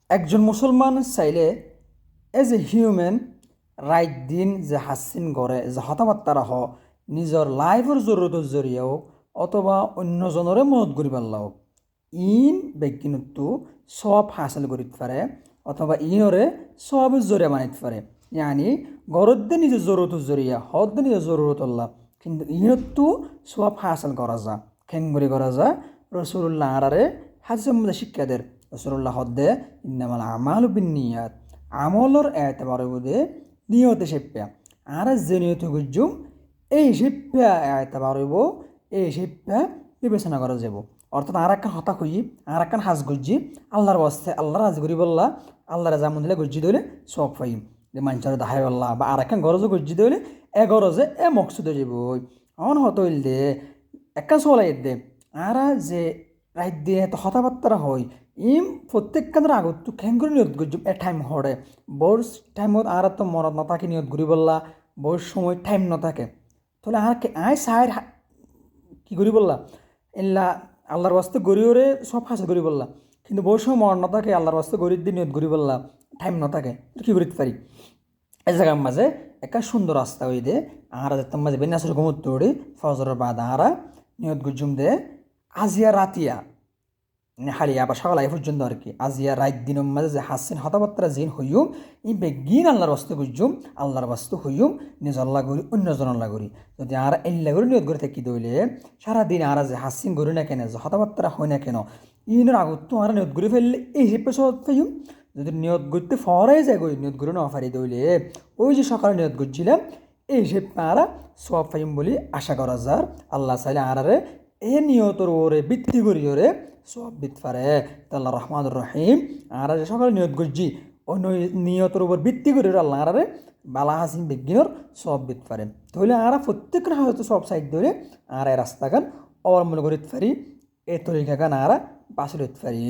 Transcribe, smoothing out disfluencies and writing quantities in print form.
একজন মুসলমান চাইলে এজ এ হিউম্যান রাইট দিন যে হাসিন করে যে হতাবার্তারা হ নিজের লাইফের জরুরতের জরিয়ে হোক অথবা অন্যজনরে মদত করি পারলা হোক ইন ব্যক্তিনত্ব সব হাসিল করিতে পারে অথবা ইনরে সবের জরিয়া বানাইতে পারে ইয়ানি গরত দিয়ে নিজের জরুরতের জরিয়া হদ দিয়ে নিজের জরুরত আল্লাহ কিন্তু ইনত্তু সব হাসিল করা যা খেঙ্গুরি করা যা রসুল্লাহ আরারে হাদিসের মধ্যে শিক্ষা দেয় রসুল্লাহ হদ্দে ইন্নামাল আমাল বিনিয়াত আমলর এতেবারে বুধে নিয়তে শিপ্যা আর যে নিয়ত গুজুম এই শিপ্যা এতেবারব এই শিপ্যা বিবেচনা করা যাব অর্থাৎ আর একখান হতা খুঁজি আর একখান হাজ গুজি আল্লাহর বস্তে আল্লাহর হাজ করি বললা আল্লাহর জামুন দিলে গুজি দিলে সব ফাইম যে মানুষের দাহাই বললা বা আর একখান গরজও গুজি দিলে এ গরজে এ মকসুদে যাব অন হতইল দে একখান চলাই দে আর যে রাইত দিয়ে তো হতাবার্তারা হয় ইম প্রত্যেকখানের আগত তো খেং করে নিয়ত করছি এ টাইম হরে বোর টাইমত আর তো মরত নথাকে নিয়ত ঘুরি বললা বোর সময় টাইম নথাকে তাহলে আর আয় সাহের কী করি বললা এল্লা আল্লাহর বাস্তে গড়িওরে সব হাসে করি বললা কিন্তু বোর সময় মরণ নথাকে আল্লাহর বাস্তে গরিব দিয়ে নিয়ত ঘুরি বললা টাইম নথাকে কী করিতে পারি এই জায়গার মাঝে একটা সুন্দর রাস্তা হয়ে দে আর যেতাম মাঝে বেনাসের ঘুমত দৌড়ি ফজরের বাদ আরা নিয়ত গুজুম দে আজিয়া রাতিয়া হারিয়া বা সকাল আই পর্যন্ত আর কি আজিয়া রাত দিনের মাঝে যে হাসছেন হতাবার্তা জিন হইম এই বেগিন আল্লাহর বাস্তু গুজুম আল্লাহর বাস্তু হইম নিজ আল্লাহ করি অন্যজন আল্লাহ করি যদি আর এল্লা করে নিয়ত করে থাকি দইলে সারাদিন আর যে হাসিন করি না কেন যে হতাবার্তা হয় না কেন ইনের আগত তো আর নিয়ত করে ফেললে এই হিপে সব ফাইম যদি নিয়ত করতে ফরাই যায় গই নিয়ত করে না ফারি দইলে ওই যে সকালে নিয়ত করছিলাম এই হিসেব আর সব ফাইম বলি আশা করা যার আল্লাহ চাইলে আরে এ নিয়তর ওরে বৃত্তি করি ওরে সব বিত পারে আল্লাহ রহমান রহিম আর সকালে নিয়ত করছি ওই নিয়তের উপর ভিত্তি করে আল্লাহ আরে বালা হাসিন বিজ্ঞানের সব বিত পারে তাহলে আর প্রত্যেকের হয়তো সব সাইড ধরে আর এই রাস্তাগান অবলম্বন করিতে পারি এই তরিকাগান আর বাসে লইতে পারি।